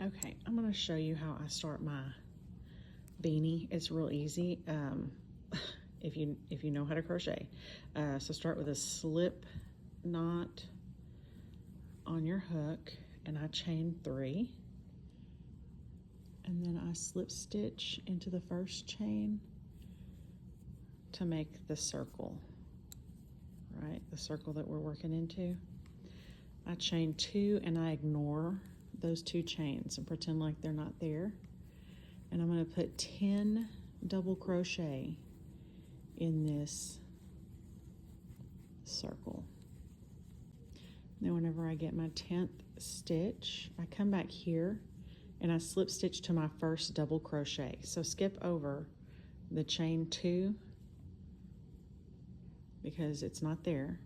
Okay, I'm going to show you how I start my beanie. It's real easy if you know how to crochet. So start with a slip knot on your hook, and I chain 3, and then I slip stitch into the first chain to make the circle, right? The circle that we're working into. I chain 2 and I ignore those 2 chains and pretend like they're not there. And I'm going to put 10 double crochet in this circle. Then whenever I get my 10th stitch, I come back here and I slip stitch to my first double crochet. So skip over the chain 2 because it's not there,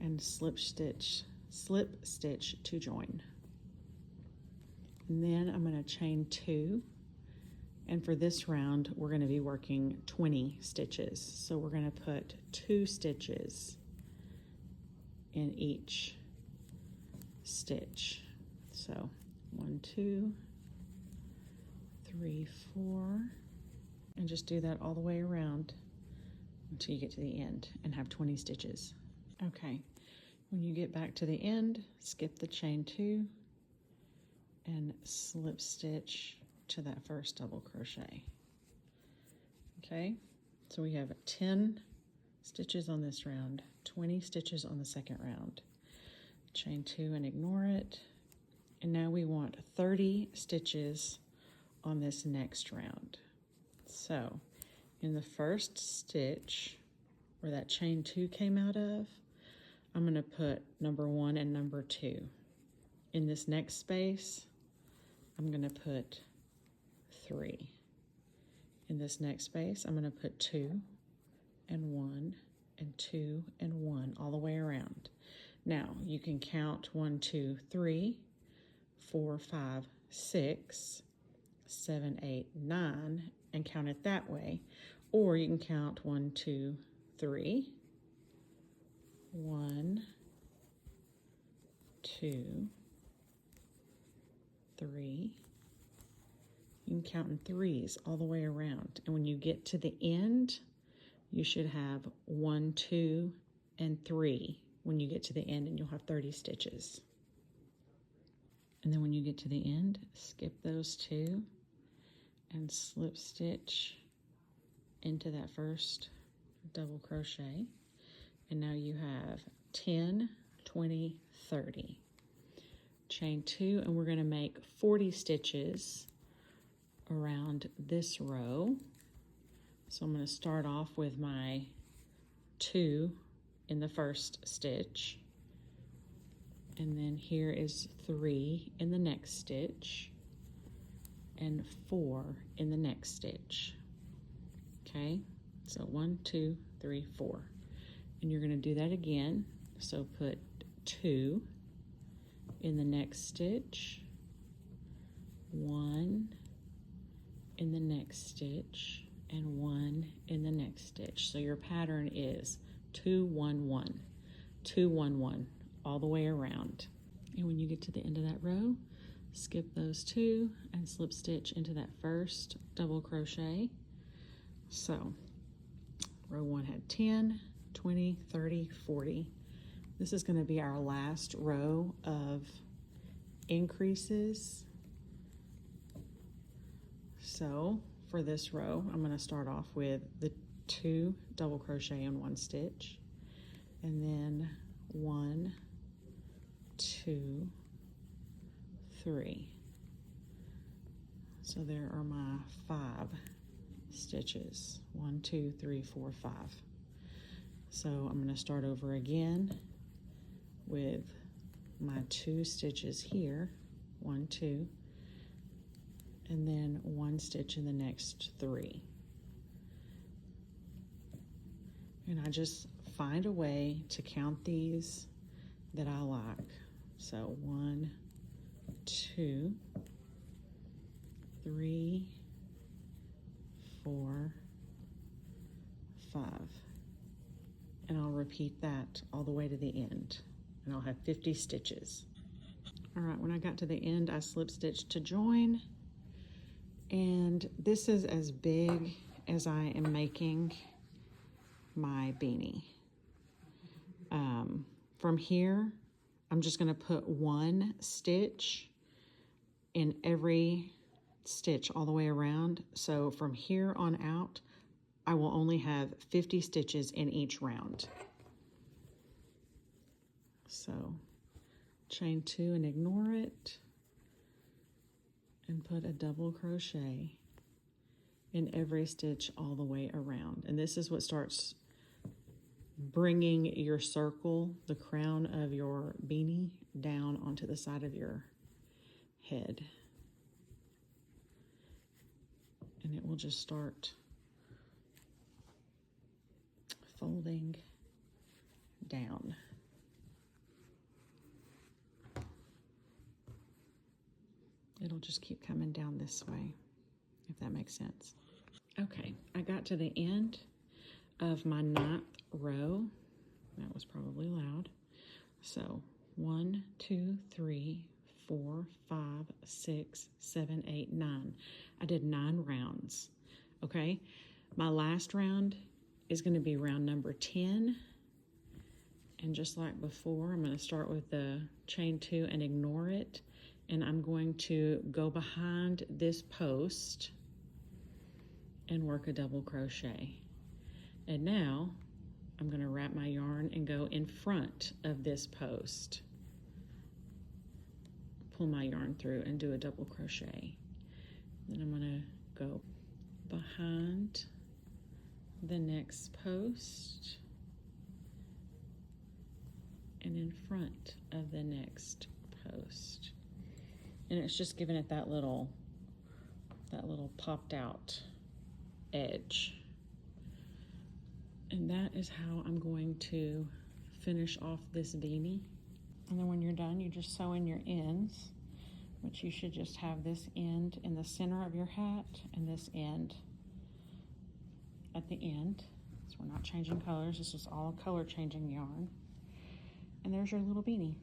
and slip stitch to join. And then I'm going to chain 2, and for this round we're going to be working 20 stitches. So we're going to put 2 stitches in each stitch. So 1, 2, 3, 4, and just do that all the way around until you get to the end and have 20 stitches. Okay, when you get back to the end, skip the chain 2 and slip stitch to that first double crochet. Okay, so we have 10 stitches on this round, 20 stitches on the second round. Chain 2 and ignore it. And now we want 30 stitches on this next round. So in the first stitch where that chain 2 came out of, I'm going to put number 1 and number 2. In this next space, I'm going to put 3. In this next space, I'm going to put 2 and 1 and 2 and 1 all the way around. Now you can count 1, 2, 3, 4, 5, 6, 7, 8, 9 and count it that way. Or you can count 1, 2, 3, 1, 2, 3. You can count in 3s all the way around. And when you get to the end, you should have 1, 2, and 3 when you get to the end, and you'll have 30 stitches. And then when you get to the end, skip those 2 and slip stitch into that first double crochet. And now you have 10, 20, 30. Chain 2, and we're going to make 40 stitches around this row. So I'm going to start off with my 2 in the first stitch, and then here is 3 in the next stitch and 4 in the next stitch. Okay, so 1, 2, 3, 4, and you're going to do that again. So put 2 in the next stitch, 1 in the next stitch, and 1 in the next stitch. So your pattern is 2, 1, 1, 2, 1, 1 all the way around. And when you get to the end of that row, skip those 2 and slip stitch into that first double crochet. So row 1 had 10, 20, 30, 40. This is going to be our last row of increases. So for this row, I'm going to start off with the 2 double crochet in 1 stitch, and then 1, 2, 3. So there are my 5 stitches. 1, 2, 3, 4, 5. So I'm going to start over again with my 2 stitches here, 1, 2, and then 1 stitch in the next 3. And I just find a way to count these that I like. So 1, 2, 3, 4, 5. And I'll repeat that all the way to the end. And I'll have 50 stitches. All right, when I got to the end, I slip stitched to join. And this is as big as I am making my beanie. From here, I'm just gonna put one stitch in every stitch all the way around. So from here on out, I will only have 50 stitches in each round. So chain 2 and ignore it, and put a double crochet in every stitch all the way around. And this is what starts bringing your circle, the crown of your beanie, down onto the side of your head. And it will just start folding down. It'll just keep coming down this way, if that makes sense. Okay, I got to the end of my 9th row. That was probably loud. So 1, 2, 3, 4, 5, 6, 7, 8, 9. I did 9 rounds. Okay, my last round is going to be round number 10. And just like before, I'm going to start with the chain 2 and ignore it. And I'm going to go behind this post and work a double crochet. And now I'm going to wrap my yarn and go in front of this post. Pull my yarn through and do a double crochet. Then I'm going to go behind the next post and in front of the next post. And it's just giving it that little popped out edge. And that is how I'm going to finish off this beanie. And then when you're done, you just sew in your ends, which you should just have this end in the center of your hat and this end at the end. So we're not changing colors. This is all color changing yarn. And there's your little beanie.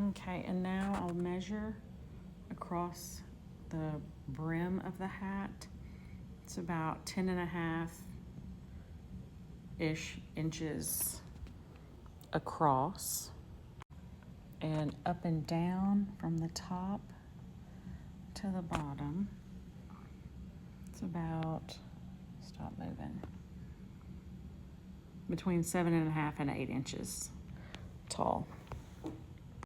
Okay, and now I'll measure across the brim of the hat. It's about 10.5-ish inches across, and up and down from the top to the bottom. It's about, stop moving, between 7.5 and 8 inches tall.